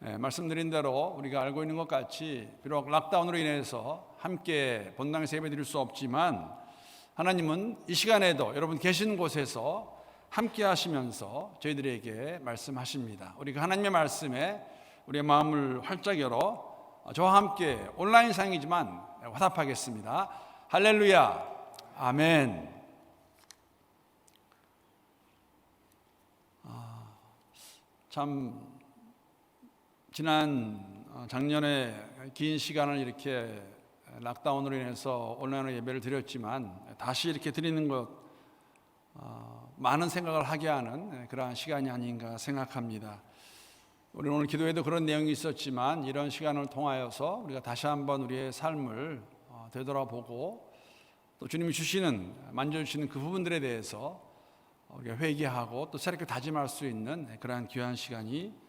말씀드린 대로 우리가 알고 있는 것 같이 비록 락다운으로 인해서 함께 본당에서 예배드릴 수 없지만 하나님은 이 시간에도 여러분 계신 곳에서 함께 하시면서 저희들에게 말씀하십니다. 우리가 하나님의 말씀에 우리의 마음을 활짝 열어 저와 함께 온라인상이지만 화답하겠습니다. 할렐루야, 아멘. 참 지난 작년에 긴 시간을 이렇게 락다운으로 인해서 온라인으로 예배를 드렸지만 다시 이렇게 드리는 것 많은 생각을 하게 하는 그러한 시간이 아닌가 생각합니다. 우리는 오늘 기도에도 그런 내용이 있었지만 이런 시간을 통하여서 우리가 다시 한번 우리의 삶을 되돌아보고 또 주님이 주시는 만져주시는 그 부분들에 대해서 우리가 회개하고 또 새롭게 다짐할 수 있는 그러한 귀한 시간이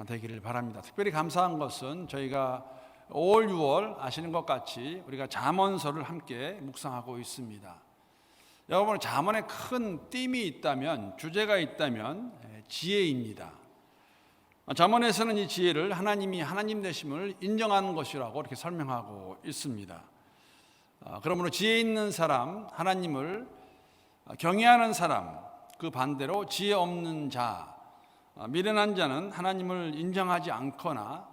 되기를 바랍니다. 특별히 감사한 것은 저희가 5월, 6월 아시는 것 같이 우리가 잠언서를 함께 묵상하고 있습니다. 여러분, 잠언에 큰 띠이 있다면, 주제가 있다면 지혜입니다. 잠언에서는 이 지혜를 하나님이 하나님 되심을 인정하는 것이라고 이렇게 설명하고 있습니다. 그러므로 지혜 있는 사람, 하나님을 경외하는 사람, 그 반대로 지혜 없는 자, 미련한 자는 하나님을 인정하지 않거나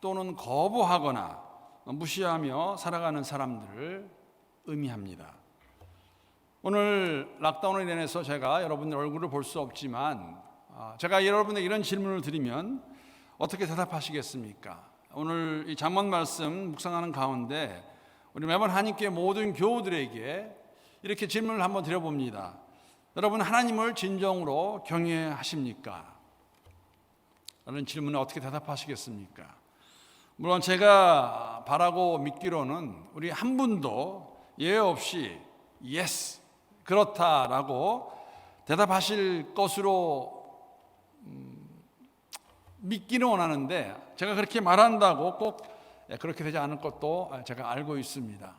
또는 거부하거나 무시하며 살아가는 사람들을 의미합니다. 오늘 락다운으로 인해서 제가 여러분들 얼굴을 볼 수 없지만 제가 여러분에게 이런 질문을 드리면 어떻게 대답하시겠습니까? 오늘 이 잠언 말씀 묵상하는 가운데 우리 매번 한인교회 모든 교우들에게 이렇게 질문을 한번 드려봅니다. 여러분, 하나님을 진정으로 경외하십니까? 라는 질문에 어떻게 대답하시겠습니까? 물론 제가 바라고 믿기로는 우리 한 분도 예외 없이 yes, 그렇다라고 대답하실 것으로 믿기는 원하는데 제가 그렇게 말한다고 꼭 그렇게 되지 않을 것도 제가 알고 있습니다.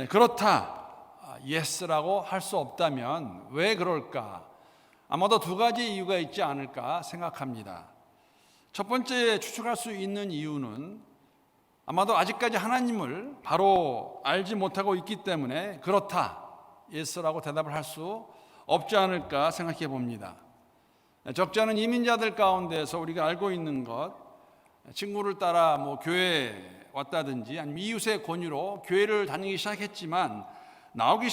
그렇다, yes라고 할 수 없다면 왜 그럴까? 아마도 두 가지 이유가 있지 않을까 생각합니다. 첫 번째 추측할 수 있는 이유는 아마도 아직까지 하나님을 바로 알지 못하고 있기 때문에 그렇다, yes라고 대답을 할 수 없지 않을까 생각해 봅니다. 적지 않은 이민자들 가운데서 우리가 알고 있는 것, 친구를 따라 교회에 왔다든지 아니면 이웃의 권유로 교회를 다니기 시작했지만 나오기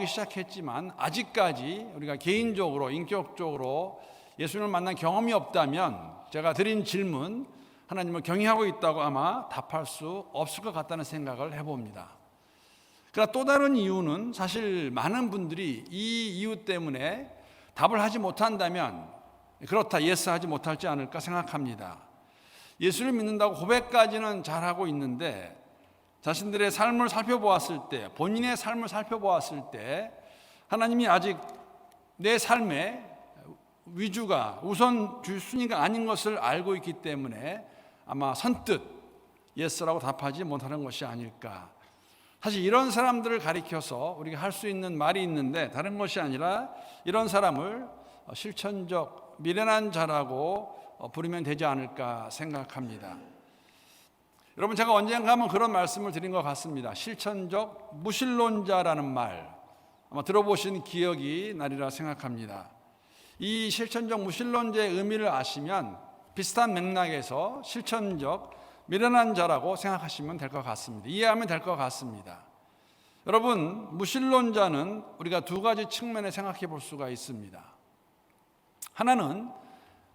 시작했지만 아직까지 우리가 개인적으로 인격적으로 예수님을 만난 경험이 없다면 제가 드린 질문, 하나님을 경외하고 있다고 아마 답할 수 없을 것 같다는 생각을 해봅니다. 그러나 또 다른 이유는 사실 많은 분들이 이 이유 때문에 답을 하지 못한다면 그렇다, 예스 하지 못할지 않을까 생각합니다. 예수를 믿는다고 고백까지는 잘하고 있는데 자신들의 삶을 살펴보았을 때, 본인의 삶을 살펴보았을 때 하나님이 아직 내 삶의 위주가 우선 순위가 아닌 것을 알고 있기 때문에 아마 선뜻 예스라고 답하지 못하는 것이 아닐까. 사실 이런 사람들을 가리켜서 우리가 할 수 있는 말이 있는데 다른 것이 아니라 이런 사람을 실천적 미련한 자라고 부르면 되지 않을까 생각합니다. 여러분, 제가 언젠가 한번 그런 말씀을 드린 것 같습니다. 실천적 무신론자라는 말 아마 들어보신 기억이 나리라 생각합니다. 이 실천적 무신론자의 의미를 아시면 비슷한 맥락에서 실천적 미련한 자라고 생각하시면 될 것 같습니다. 이해하면 될 것 같습니다. 여러분, 무신론자는 우리가 두 가지 측면에 생각해 볼 수가 있습니다. 하나는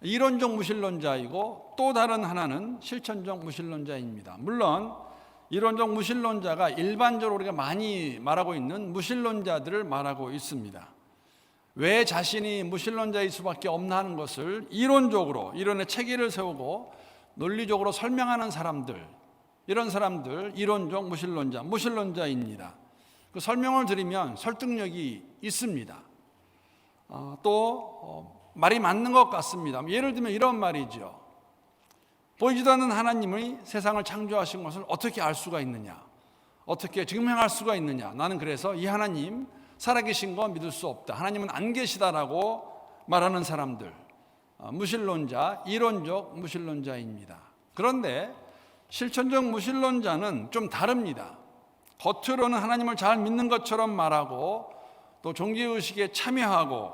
이론적 무신론자이고 또 다른 하나는 실천적 무신론자입니다. 물론 이론적 무신론자가 일반적으로 우리가 많이 말하고 있는 무신론자들을 말하고 있습니다. 왜 자신이 무신론자일 수밖에 없나 하는 것을 이론적으로, 이론의 체계를 세우고 논리적으로 설명하는 사람들, 이런 사람들 이론적 무신론자입니다. 그 설명을 드리면 설득력이 있습니다. 또 말이 맞는 것 같습니다. 예를 들면 이런 말이죠. 보이지도 않는 하나님이 세상을 창조하신 것을 어떻게 알 수가 있느냐, 어떻게 증명할 수가 있느냐. 나는 그래서 이 하나님 살아계신 거 믿을 수 없다, 하나님은 안 계시다라고 말하는 사람들, 무신론자, 이론적 무신론자입니다. 그런데 실천적 무신론자는 좀 다릅니다. 겉으로는 하나님을 잘 믿는 것처럼 말하고 또 종교의식에 참여하고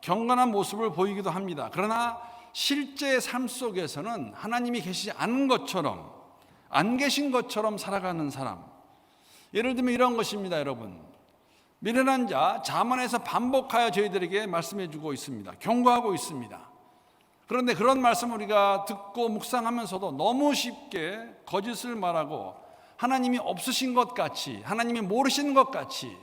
경건한 모습을 보이기도 합니다. 그러나 실제 삶 속에서는 하나님이 계시지 않은 것처럼, 안 계신 것처럼 살아가는 사람. 예를 들면 이런 것입니다, 여러분. 미련한 자 잠언에서 반복하여 저희들에게 말씀해 주고 있습니다. 경고하고 있습니다. 그런데 그런 말씀을 우리가 듣고 묵상하면서도 너무 쉽게 거짓을 말하고 하나님이 없으신 것 같이, 하나님이 모르시는 것 같이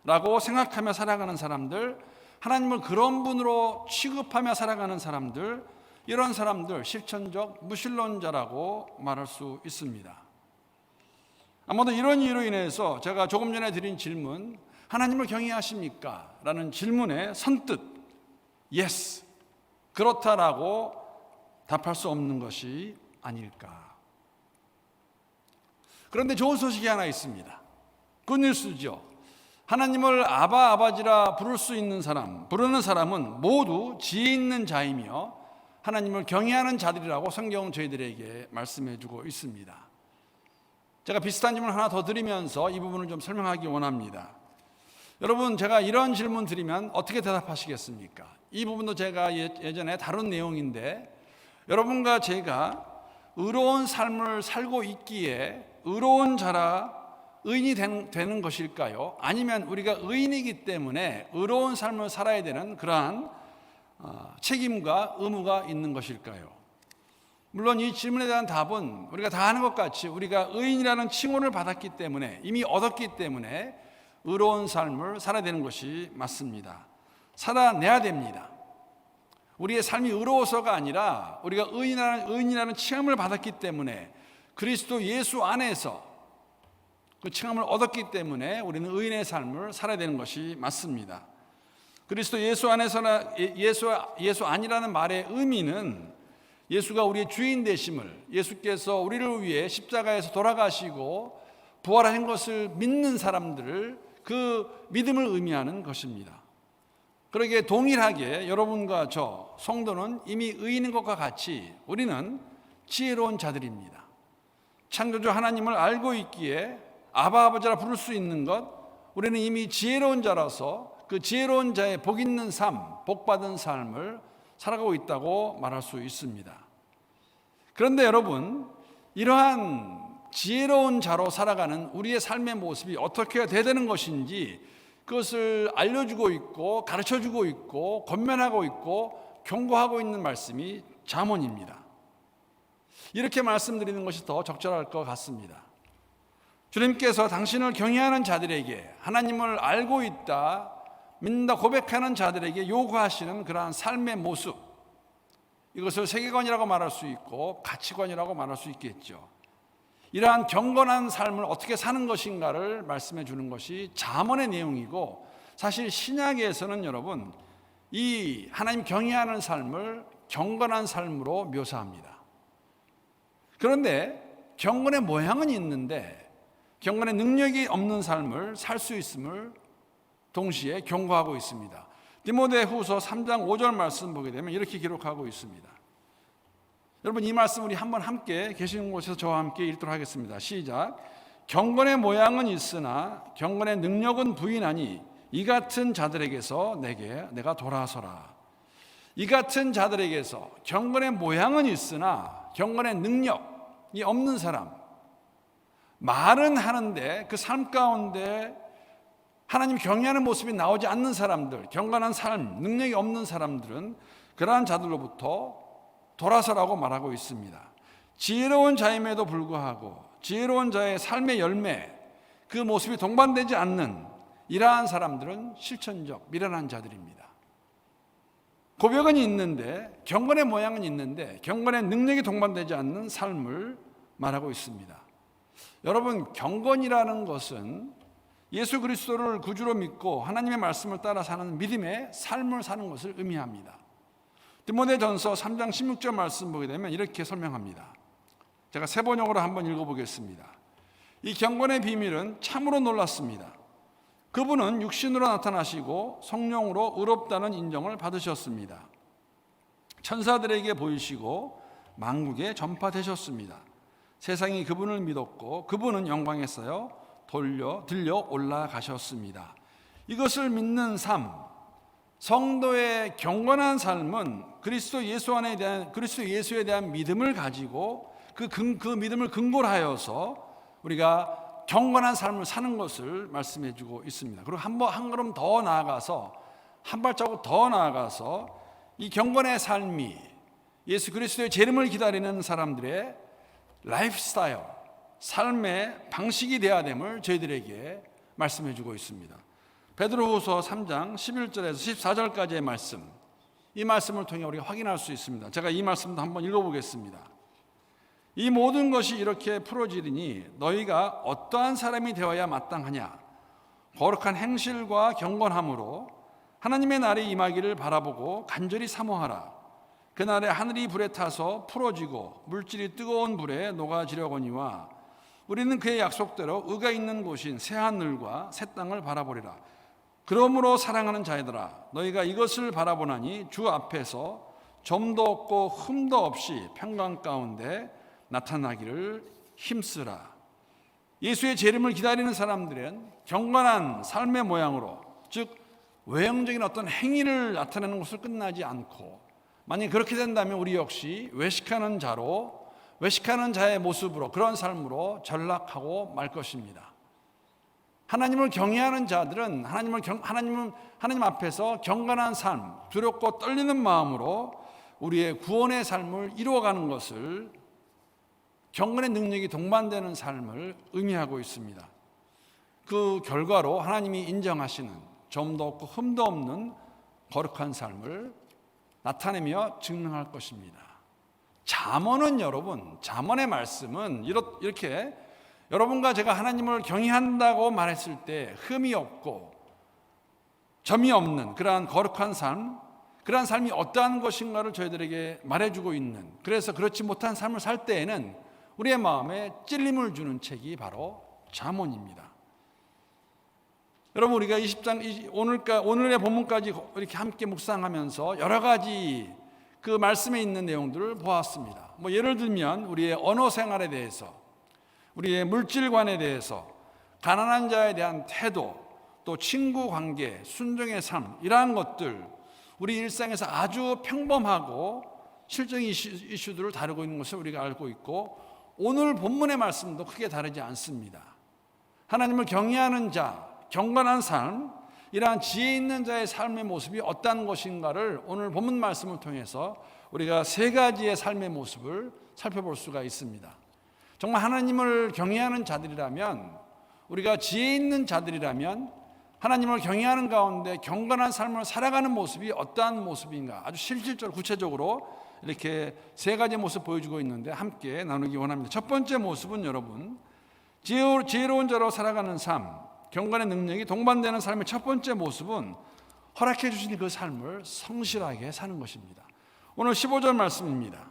라고 생각하며 살아가는 사람들, 하나님을 그런 분으로 취급하며 살아가는 사람들, 이런 사람들 실천적 무신론자라고 말할 수 있습니다. 아마도 이런 이유로 인해서 제가 조금 전에 드린 질문, 하나님을 경외하십니까? 라는 질문에 선뜻 yes, 그렇다라고 답할 수 없는 것이 아닐까. 그런데 좋은 소식이 하나 있습니다. 굿뉴스죠. 하나님을 아바 아바지라 부를 수 있는 사람, 부르는 사람은 모두 지혜 있는 자이며 하나님을 경외하는 자들이라고 성경은 저희들에게 말씀해 주고 있습니다. 제가 비슷한 질문 하나 더 드리면서 이 부분을 좀 설명하기 원합니다. 여러분, 제가 이런 질문 드리면 어떻게 대답하시겠습니까? 이 부분도 제가 예전에 다룬 내용인데, 여러분과 제가 의로운 삶을 살고 있기에 의로운 자라 의인이 되는 것일까요? 아니면 우리가 의인이기 때문에 의로운 삶을 살아야 되는 그러한 책임과 의무가 있는 것일까요? 물론 이 질문에 대한 답은 우리가 다 아는 것 같이 우리가 의인이라는 칭호를 받았기 때문에, 이미 얻었기 때문에 의로운 삶을 살아야 되는 것이 맞습니다. 살아내야 됩니다. 우리의 삶이 의로워서가 아니라 우리가 의인이라는 칭함을 받았기 때문에, 그리스도 예수 안에서 그 칭함을 얻었기 때문에 우리는 의인의 삶을 살아야 되는 것이 맞습니다. 그리스도 예수 안에서나 예수 아니라는 말의 의미는 예수가 우리의 주인 되심을, 예수께서 우리를 위해 십자가에서 돌아가시고 부활하신 것을 믿는 사람들을, 그 믿음을 의미하는 것입니다. 그러기에 동일하게 여러분과 저 성도는 이미 의인인 것과 같이 우리는 지혜로운 자들입니다. 창조주 하나님을 알고 있기에 아바 아버지라 부를 수 있는 것, 우리는 이미 지혜로운 자라서 그 지혜로운 자의 복 있는 삶, 복 받은 삶을 살아가고 있다고 말할 수 있습니다. 그런데 여러분, 이러한 지혜로운 자로 살아가는 우리의 삶의 모습이 어떻게 해야 되는 것인지 그것을 알려주고 있고 가르쳐주고 있고 권면하고 있고 경고하고 있는 말씀이 잠언입니다. 이렇게 말씀드리는 것이 더 적절할 것 같습니다. 주님께서 당신을 경외하는 자들에게, 하나님을 알고 있다, 믿는다 고백하는 자들에게 요구하시는 그러한 삶의 모습, 이것을 세계관이라고 말할 수 있고 가치관이라고 말할 수 있겠죠. 이러한 경건한 삶을 어떻게 사는 것인가를 말씀해 주는 것이 잠언의 내용이고, 사실 신약에서는 여러분 이 하나님 경외하는 삶을 경건한 삶으로 묘사합니다. 그런데 경건의 모양은 있는데 경건의 능력이 없는 삶을 살 수 있음을 동시에 경고하고 있습니다. 디모데후서 3장 5절 말씀 보게 되면 이렇게 기록하고 있습니다. 여러분, 이 말씀 우리 한번 함께 계시는 곳에서 저와 함께 읽도록 하겠습니다. 시작. 경건의 모양은 있으나 경건의 능력은 부인하니 이 같은 자들에게서 내가 돌아서라. 이 같은 자들에게서 경건의 모양은 있으나 경건의 능력이 없는 사람, 말은 하는데 그 삶 가운데 하나님 경외하는 모습이 나오지 않는 사람들, 경건한 삶, 능력이 없는 사람들은 그러한 자들로부터 돌아서라고 말하고 있습니다. 지혜로운 자임에도 불구하고 지혜로운 자의 삶의 열매, 그 모습이 동반되지 않는 이러한 사람들은 실천적 미련한 자들입니다. 고백은 있는데, 경건의 모양은 있는데 경건의 능력이 동반되지 않는 삶을 말하고 있습니다. 여러분, 경건이라는 것은 예수 그리스도를 구주로 믿고 하나님의 말씀을 따라 사는 믿음의 삶을 사는 것을 의미합니다. 디모데전서 3장 16절 말씀 보게 되면 이렇게 설명합니다. 제가 세 번역으로 한번 읽어보겠습니다. 이 경건의 비밀은 참으로 놀랐습니다. 그분은 육신으로 나타나시고 성령으로 의롭다는 인정을 받으셨습니다. 천사들에게 보이시고 만국에 전파되셨습니다. 세상이 그분을 믿었고 그분은 영광에서요 들려 올라가셨습니다. 이것을 믿는 삶, 성도의 경건한 삶은 그리스도 예수에 대한 믿음을 가지고 그 믿음을 근거로 하여서 우리가 경건한 삶을 사는 것을 말씀해 주고 있습니다. 그리고 한 걸음 더 나아가서, 한 발자국 더 나아가서 이 경건의 삶이 예수 그리스도의 재림을 기다리는 사람들의 라이프 스타일, 삶의 방식이 되어야 됨을 저희들에게 말씀해 주고 있습니다. 베드로후서 3장 11절에서 14절까지의 말씀, 이 말씀을 통해 우리가 확인할 수 있습니다. 제가 이 말씀도 한번 읽어보겠습니다. 이 모든 것이 이렇게 풀어지리니 너희가 어떠한 사람이 되어야 마땅하냐? 거룩한 행실과 경건함으로 하나님의 날이 임하기를 바라보고 간절히 사모하라. 그날에 하늘이 불에 타서 풀어지고 물질이 뜨거운 불에 녹아지려거니와 우리는 그의 약속대로 의가 있는 곳인 새 하늘과 새 땅을 바라보리라. 그러므로 사랑하는 자들아, 너희가 이것을 바라보나니 주 앞에서 점도 없고 흠도 없이 평강 가운데 나타나기를 힘쓰라. 예수의 재림을 기다리는 사람들은 경건한 삶의 모양으로, 즉 외형적인 어떤 행위를 나타내는 것을 끝나지 않고, 만약 그렇게 된다면 우리 역시 외식하는 자의 모습으로, 그런 삶으로 전락하고 말 것입니다. 하나님을 경외하는 자들은 하나님 앞에서 경건한 삶, 두렵고 떨리는 마음으로 우리의 구원의 삶을 이루어가는 것을, 경건의 능력이 동반되는 삶을 의미하고 있습니다. 그 결과로 하나님이 인정하시는 점도 없고 흠도 없는 거룩한 삶을 나타내며 증명할 것입니다. 잠언의 말씀은 이렇게 여러분과 제가 하나님을 경외한다고 말했을 때 흠이 없고 점이 없는 그러한 거룩한 삶, 그러한 삶이 어떠한 것인가를 저희들에게 말해주고 있는, 그래서 그렇지 못한 삶을 살 때에는 우리의 마음에 찔림을 주는 책이 바로 잠언입니다. 여러분, 우리가 20장 오늘의 본문까지 이렇게 함께 묵상하면서 여러 가지 그 말씀에 있는 내용들을 보았습니다. 예를 들면 우리의 언어 생활에 대해서, 우리의 물질관에 대해서, 가난한 자에 대한 태도, 또 친구 관계, 순종의 삶, 이러한 것들, 우리 일상에서 아주 평범하고 실적인 이슈들을 다루고 있는 것을 우리가 알고 있고, 오늘 본문의 말씀도 크게 다르지 않습니다. 하나님을 경외하는 자, 경건한 삶, 이러한 지혜 있는 자의 삶의 모습이 어떠한 것인가를 오늘 본문 말씀을 통해서 우리가 세 가지의 삶의 모습을 살펴볼 수가 있습니다. 정말 하나님을 경외하는 자들이라면, 우리가 지혜 있는 자들이라면 하나님을 경외하는 가운데 경건한 삶을 살아가는 모습이 어떠한 모습인가, 아주 실질적으로 구체적으로 이렇게 세 가지 모습 보여주고 있는데 함께 나누기 원합니다. 첫 번째 모습은 여러분, 지혜로운 자로 살아가는 삶, 경건의 능력이 동반되는 삶의 첫 번째 모습은 허락해 주신 그 삶을 성실하게 사는 것입니다. 오늘 15절 말씀입니다.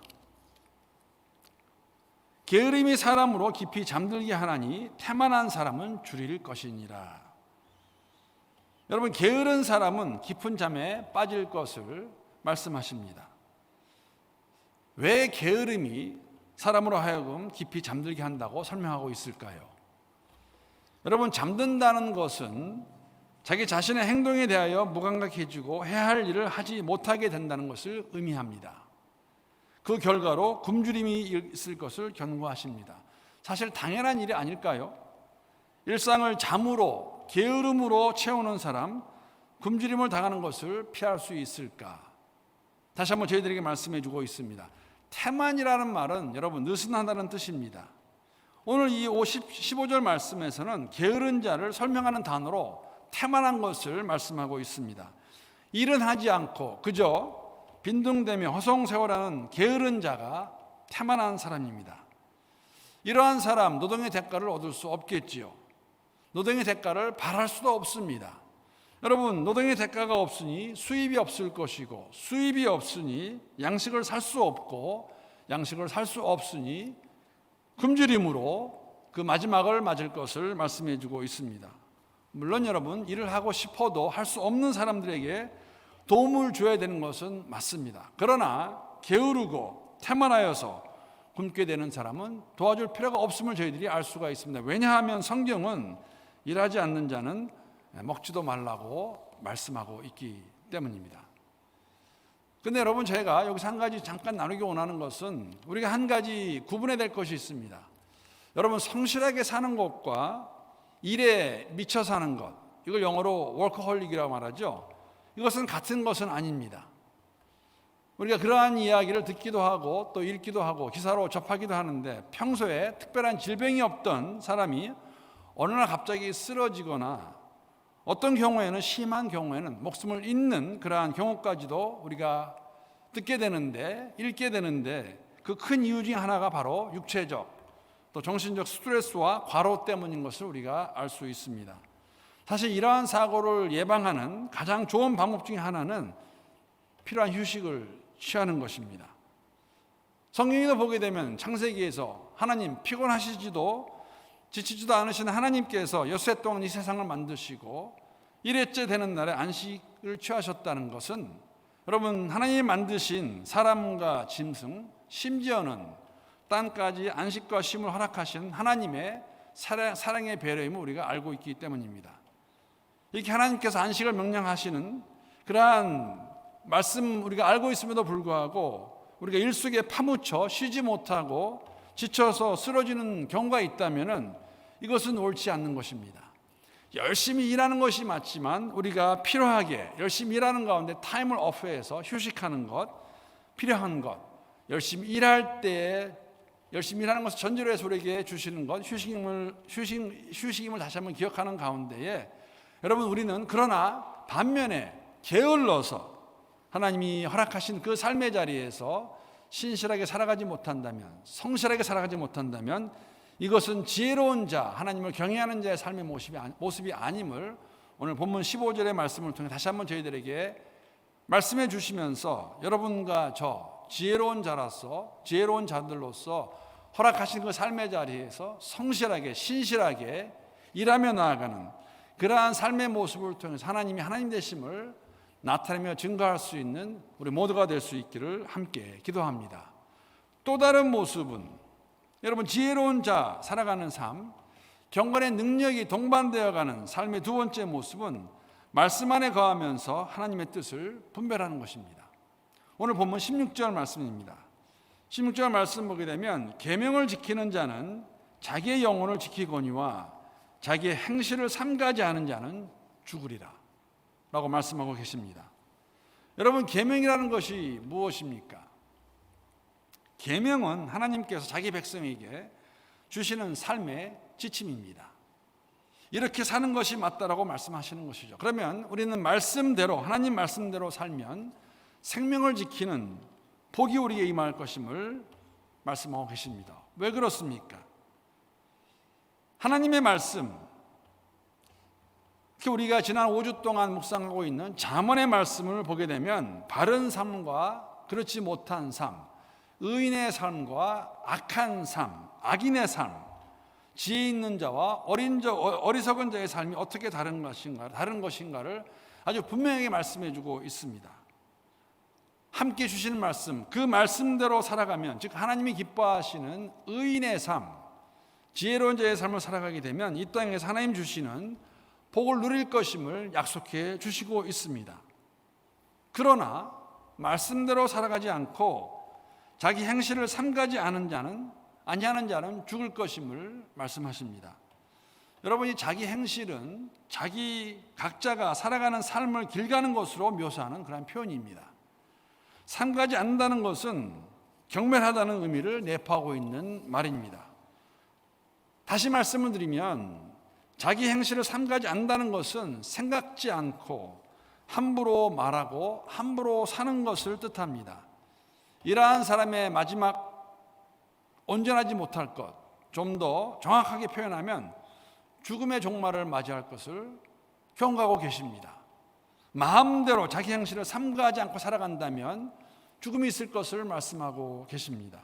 게으름이 사람으로 깊이 잠들게 하나니 태만한 사람은 줄일 것이니라. 여러분, 게으른 사람은 깊은 잠에 빠질 것을 말씀하십니다. 왜 게으름이 사람으로 하여금 깊이 잠들게 한다고 설명하고 있을까요? 여러분, 잠든다는 것은 자기 자신의 행동에 대하여 무감각해지고 해야 할 일을 하지 못하게 된다는 것을 의미합니다. 그 결과로 굶주림이 있을 것을 경고하십니다. 사실 당연한 일이 아닐까요? 일상을 잠으로, 게으름으로 채우는 사람, 굶주림을 당하는 것을 피할 수 있을까? 다시 한번 저희들에게 말씀해 주고 있습니다. 태만이라는 말은 여러분 느슨하다는 뜻입니다. 오늘 이 15절 말씀에서는 게으른 자를 설명하는 단어로 태만한 것을 말씀하고 있습니다. 일은 하지 않고 그저 빈둥대며 허송세월하는 게으른 자가 태만한 사람입니다. 이러한 사람, 노동의 대가를 얻을 수 없겠지요. 노동의 대가를 바랄 수도 없습니다. 여러분, 노동의 대가가 없으니 수입이 없을 것이고, 수입이 없으니 양식을 살 수 없고, 양식을 살 수 없으니 굶주림으로 그 마지막을 맞을 것을 말씀해 주고 있습니다. 물론 여러분, 일을 하고 싶어도 할 수 없는 사람들에게 도움을 줘야 되는 것은 맞습니다. 그러나 게으르고 태만하여서 굶게 되는 사람은 도와줄 필요가 없음을 저희들이 알 수가 있습니다. 왜냐하면 성경은 일하지 않는 자는 먹지도 말라고 말씀하고 있기 때문입니다. 근데 여러분, 제가 여기서 한 가지 잠깐 나누기 원하는 것은 우리가 한 가지 구분해야 될 것이 있습니다. 여러분, 성실하게 사는 것과 일에 미쳐 사는 것, 이걸 영어로 워커홀릭이라고 말하죠. 이것은 같은 것은 아닙니다. 우리가 그러한 이야기를 듣기도 하고 또 읽기도 하고 기사로 접하기도 하는데, 평소에 특별한 질병이 없던 사람이 어느 날 갑자기 쓰러지거나 어떤 경우에는, 심한 경우에는 목숨을 잃는 그러한 경우까지도 우리가 듣게 되는데, 읽게 되는데, 그 큰 이유 중에 하나가 바로 육체적 또 정신적 스트레스와 과로 때문인 것을 우리가 알 수 있습니다. 사실 이러한 사고를 예방하는 가장 좋은 방법 중에 하나는 필요한 휴식을 취하는 것입니다. 성경에도 보게 되면 창세기에서 하나님, 피곤하시지도 지치지도 않으신 하나님께서 엿새 동안 이 세상을 만드시고 1회째 되는 날에 안식을 취하셨다는 것은, 여러분, 하나님이 만드신 사람과 짐승, 심지어는 땅까지 안식과 쉼을 허락하신 하나님의 사랑의 배려임을 우리가 알고 있기 때문입니다. 이렇게 하나님께서 안식을 명령하시는 그러한 말씀 우리가 알고 있음에도 불구하고 우리가 일 속에 파묻혀 쉬지 못하고 지쳐서 쓰러지는 경우가 있다면 이것은 옳지 않는 것입니다. 열심히 일하는 것이 맞지만 우리가 필요하게 열심히 일하는 가운데 타임을 오프해서 휴식하는 것, 필요한 것, 열심히 일할 때에 열심히 일하는 것을 전제로 해서 우리에게 주시는 것, 휴식임을 다시 한번 기억하는 가운데에, 여러분, 우리는 그러나 반면에 게을러서 하나님이 허락하신 그 삶의 자리에서 신실하게 살아가지 못한다면, 성실하게 살아가지 못한다면 이것은 지혜로운 자, 하나님을 경외하는 자의 삶의 모습이 아님을 오늘 본문 15절의 말씀을 통해 다시 한번 저희들에게 말씀해 주시면서, 여러분과 저 지혜로운 자로서, 지혜로운 자들로서 허락하신 그 삶의 자리에서 성실하게 신실하게 일하며 나아가는 그러한 삶의 모습을 통해서 하나님이 하나님 되심을 나타내며 증거할 수 있는 우리 모두가 될 수 있기를 함께 기도합니다. 또 다른 모습은, 여러분, 지혜로운 자 살아가는 삶, 경건의 능력이 동반되어가는 삶의 두 번째 모습은 말씀 안에 거하면서 하나님의 뜻을 분별하는 것입니다. 오늘 본문 16절 말씀입니다. 16절 말씀 보게 되면, 계명을 지키는 자는 자기의 영혼을 지키거니와 자기의 행실을 삼가지 않은 자는 죽으리라 라고 말씀하고 계십니다. 여러분, 계명이라는 것이 무엇입니까? 계명은 하나님께서 자기 백성에게 주시는 삶의 지침입니다. 이렇게 사는 것이 맞다라고 말씀하시는 것이죠. 그러면 우리는 말씀대로, 하나님 말씀대로 살면 생명을 지키는 복이 우리에게 임할 것임을 말씀하고 계십니다. 왜 그렇습니까? 하나님의 말씀, 특히 우리가 지난 5주 동안 묵상하고 있는 잠언의 말씀을 보게 되면 바른 삶과 그렇지 못한 삶, 의인의 삶과 악한 삶, 악인의 삶, 지혜 있는 자와 어리석은 자의 삶이 어떻게 다른 것인가를 아주 분명하게 말씀해 주고 있습니다. 함께 주시는 말씀, 그 말씀대로 살아가면, 즉 하나님이 기뻐하시는 의인의 삶, 지혜로운 자의 삶을 살아가게 되면 이 땅에서 하나님 주시는 복을 누릴 것임을 약속해 주시고 있습니다. 그러나 말씀대로 살아가지 않고 자기 행실을 삼가지 않은 자는 죽을 것임을 말씀하십니다. 여러분이 자기 행실은 자기 각자가 살아가는 삶을 길가는 것으로 묘사하는 그런 표현입니다. 삼가지 않는다는 것은 경멸하다는 의미를 내포하고 있는 말입니다. 다시 말씀을 드리면, 자기 행실을 삼가지 않는다는 것은 생각지 않고 함부로 말하고 함부로 사는 것을 뜻합니다. 이러한 사람의 마지막 온전하지 못할 것, 좀 더 정확하게 표현하면 죽음의 종말을 맞이할 것을 경고하고 계십니다. 마음대로 자기 행실을 삼가하지 않고 살아간다면 죽음이 있을 것을 말씀하고 계십니다.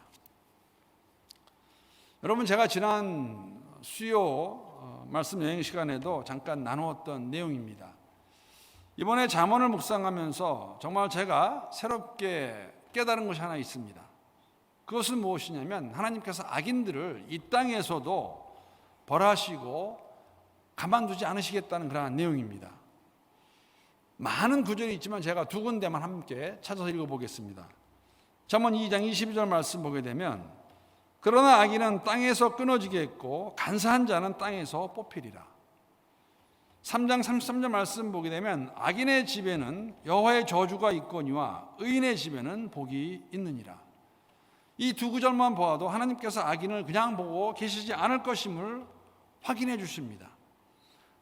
여러분, 제가 지난 수요 말씀 여행 시간에도 잠깐 나누었던 내용입니다. 이번에 잠언을 묵상하면서 정말 제가 새롭게 깨달은 것이 하나 있습니다. 그것은 무엇이냐면 하나님께서 악인들을 이 땅에서도 벌하시고 가만두지 않으시겠다는 그러한 내용입니다. 많은 구절이 있지만 제가 두 군데만 함께 찾아서 읽어보겠습니다. 잠언 2장 22절 말씀 보게 되면 그러나 악인은 땅에서 끊어지겠고 간사한 자는 땅에서 뽑히리라. 3장 33절 말씀 보게 되면 악인의 집에는 여호와의 저주가 있거니와 의인의 집에는 복이 있느니라. 이 두 구절만 보아도 하나님께서 악인을 그냥 보고 계시지 않을 것임을 확인해 주십니다.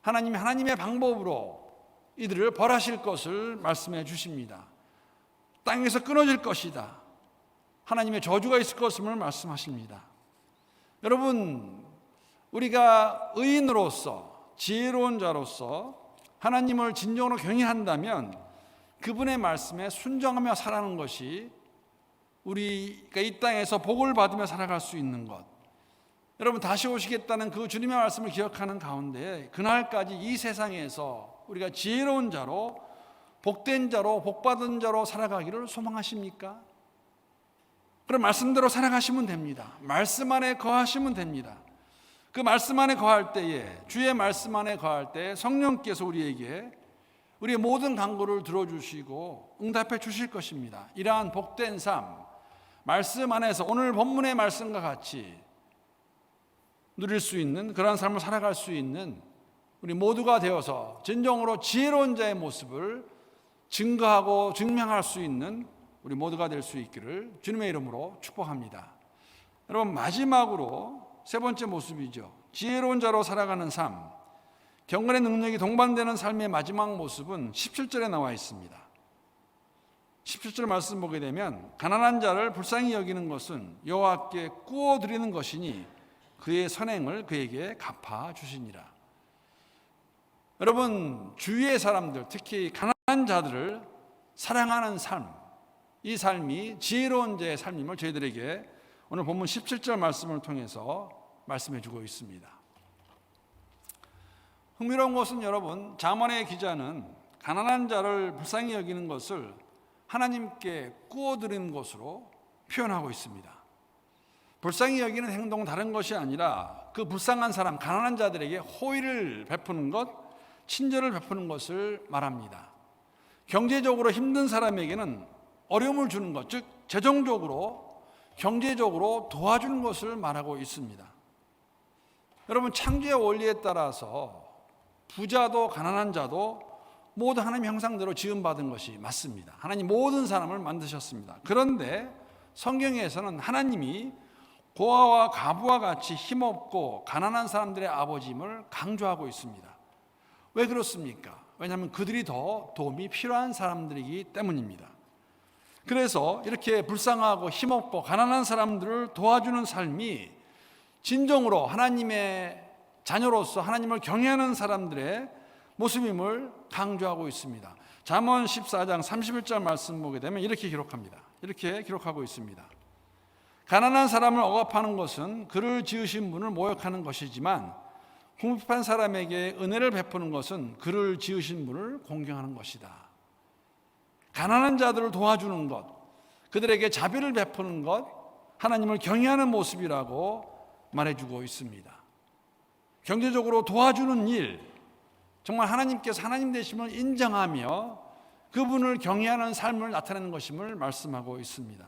하나님이 하나님의 방법으로 이들을 벌하실 것을 말씀해 주십니다. 땅에서 끊어질 것이다. 하나님의 저주가 있을 것임을 말씀하십니다. 여러분, 우리가 의인으로서 지혜로운 자로서 하나님을 진정으로 경외한다면 그분의 말씀에 순종하며 살아가는 것이 우리가 이 땅에서 복을 받으며 살아갈 수 있는 것, 여러분 다시 오시겠다는 그 주님의 말씀을 기억하는 가운데 그날까지 이 세상에서 우리가 지혜로운 자로 복된 자로 복받은 자로 살아가기를 소망하십니까? 그럼 말씀대로 살아가시면 됩니다. 말씀 안에 거하시면 됩니다. 그 말씀 안에 거할 때에, 주의 말씀 안에 거할 때 성령께서 우리에게 우리의 모든 간구를 들어주시고 응답해 주실 것입니다. 이러한 복된 삶, 말씀 안에서 오늘 본문의 말씀과 같이 누릴 수 있는 그러한 삶을 살아갈 수 있는 우리 모두가 되어서 진정으로 지혜로운 자의 모습을 증거하고 증명할 수 있는 우리 모두가 될 수 있기를 주님의 이름으로 축복합니다. 여러분, 마지막으로 세 번째 모습이죠. 지혜로운 자로 살아가는 삶, 경건의 능력이 동반되는 삶의 마지막 모습은 17절에 나와 있습니다. 17절 말씀 보게 되면 가난한 자를 불쌍히 여기는 것은 여호와께 구워 드리는 것이니 그의 선행을 그에게 갚아 주시니라. 여러분, 주위의 사람들, 특히 가난한 자들을 사랑하는 삶, 이 삶이 지혜로운 자의 삶임을 저희들에게 오늘 본문 17절 말씀을 통해서 말씀해 주고 있습니다. 흥미로운 것은 여러분, 잠언의 기자는 가난한 자를 불쌍히 여기는 것을 하나님께 구워드리는 것으로 표현하고 있습니다. 불쌍히 여기는 행동은 다른 것이 아니라 그 불쌍한 사람, 가난한 자들에게 호의를 베푸는 것, 친절을 베푸는 것을 말합니다. 경제적으로 힘든 사람에게는 어려움을 주는 것, 즉 재정적으로, 경제적으로 도와주는 것을 말하고 있습니다. 여러분, 창조의 원리에 따라서 부자도 가난한 자도 모두 하나님의 형상대로 지음받은 것이 맞습니다. 하나님 모든 사람을 만드셨습니다. 그런데 성경에서는 하나님이 고아와 가부와 같이 힘없고 가난한 사람들의 아버지임을 강조하고 있습니다. 왜 그렇습니까? 왜냐하면 그들이 더 도움이 필요한 사람들이기 때문입니다. 그래서 이렇게 불쌍하고 힘없고 가난한 사람들을 도와주는 삶이 진정으로 하나님의 자녀로서 하나님을 경외하는 사람들의 모습임을 강조하고 있습니다. 잠언 14장 31절 말씀 보게 되면 이렇게 기록합니다. 이렇게 기록하고 있습니다. 가난한 사람을 억압하는 것은 그를 지으신 분을 모욕하는 것이지만 궁핍한 사람에게 은혜를 베푸는 것은 그를 지으신 분을 공경하는 것이다. 가난한 자들을 도와주는 것, 그들에게 자비를 베푸는 것, 하나님을 경외하는 모습이라고 말해주고 있습니다. 경제적으로 도와주는 일, 정말 하나님께서 하나님 되심을 인정하며 그분을 경외하는 삶을 나타내는 것임을 말씀하고 있습니다.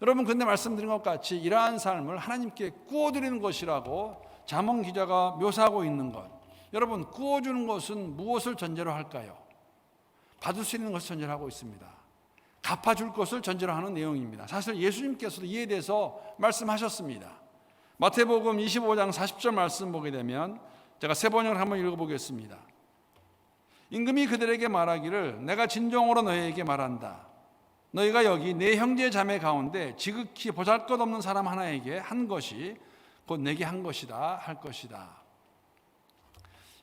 여러분, 근데 말씀드린 것 같이 이러한 삶을 하나님께 구워드리는 것이라고 잠언 기자가 묘사하고 있는 것, 여러분, 구워주는 것은 무엇을 전제로 할까요? 받을 수 있는 것을 전제로 하고 있습니다. 갚아줄 것을 전제로 하는 내용입니다. 사실 예수님께서도 이에 대해서 말씀하셨습니다. 마태복음 25장 40절 말씀 보게 되면 제가 세 번역을 한번 읽어보겠습니다. 임금이 그들에게 말하기를 내가 진정으로 너희에게 말한다. 너희가 여기 내 형제 자매 가운데 지극히 보잘것없는 사람 하나에게 한 것이 곧 내게 한 것이다 할 것이다.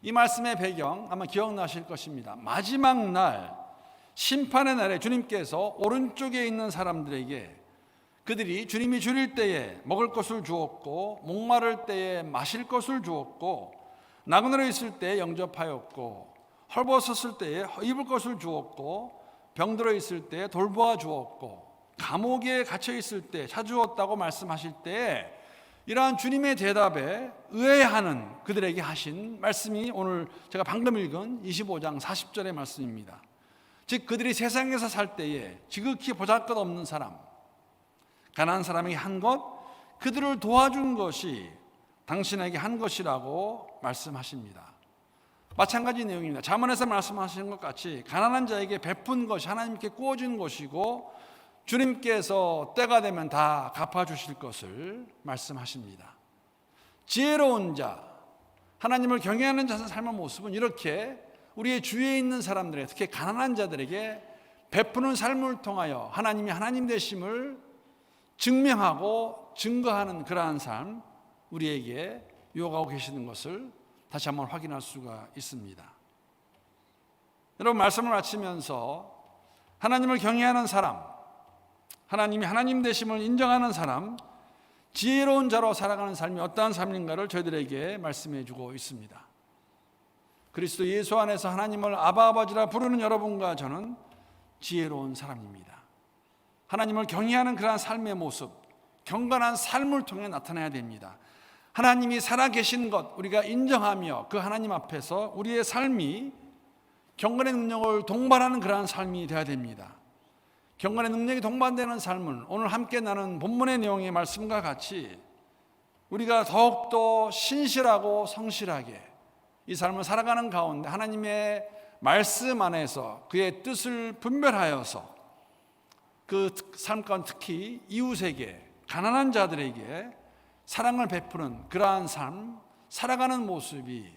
이 말씀의 배경 아마 기억나실 것입니다. 마지막 날 심판의 날에 주님께서 오른쪽에 있는 사람들에게 그들이 주님이 줄일 때에 먹을 것을 주었고 목마를 때에 마실 것을 주었고 나그네로 있을 때에 영접하였고 헐벗었을 때에 입을 것을 주었고 병들어 있을 때에 돌보아 주었고 감옥에 갇혀 있을 때 찾아주었다고 말씀하실 때 이러한 주님의 대답에 의아해하는 그들에게 하신 말씀이 오늘 제가 방금 읽은 25장 40절의 말씀입니다. 즉 그들이 세상에서 살 때에 지극히 보잘것없는 사람, 가난한 사람에게 한 것, 그들을 도와준 것이 당신에게 한 것이라고 말씀하십니다. 마찬가지 내용입니다. 잠언에서 말씀하시는 것 같이 가난한 자에게 베푼 것이 하나님께 구워진 것이고 주님께서 때가 되면 다 갚아주실 것을 말씀하십니다. 지혜로운 자, 하나님을 경외하는 자의 삶의 모습은 이렇게 우리의 주위에 있는 사람들에게, 특히 가난한 자들에게 베푸는 삶을 통하여 하나님이 하나님 되심을 증명하고 증거하는 그러한 삶, 우리에게 요구하고 계시는 것을 다시 한번 확인할 수가 있습니다. 여러분, 말씀을 마치면서 하나님을 경외하는 사람, 하나님이 하나님 되심을 인정하는 사람, 지혜로운 자로 살아가는 삶이 어떠한 삶인가를 저희들에게 말씀해 주고 있습니다. 그리스도 예수 안에서 하나님을 아바 아버지라 부르는 여러분과 저는 지혜로운 사람입니다. 하나님을 경외하는 그러한 삶의 모습, 경건한 삶을 통해 나타나야 됩니다. 하나님이 살아계신 것 우리가 인정하며 그 하나님 앞에서 우리의 삶이 경건의 능력을 동반하는 그러한 삶이 되어야 됩니다. 경건의 능력이 동반되는 삶은 오늘 함께 나눈 본문의 내용의 말씀과 같이 우리가 더욱더 신실하고 성실하게 이 삶을 살아가는 가운데 하나님의 말씀 안에서 그의 뜻을 분별하여서 그 삶 가운데 특히 이웃에게, 가난한 자들에게 사랑을 베푸는 그러한 삶, 살아가는 모습이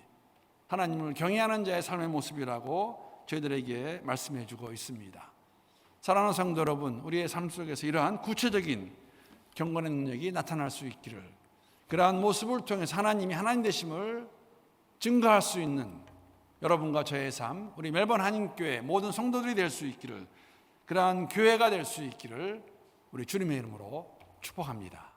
하나님을 경외하는 자의 삶의 모습이라고 저희들에게 말씀해 주고 있습니다. 사랑하는 성도 여러분, 우리의 삶 속에서 이러한 구체적인 경건의 능력이 나타날 수 있기를, 그러한 모습을 통해서 하나님이 하나님 되심을 증거할 수 있는 여러분과 저의 삶, 우리 멜번 한인교회 모든 성도들이 될 수 있기를, 그러한 교회가 될 수 있기를 우리 주님의 이름으로 축복합니다.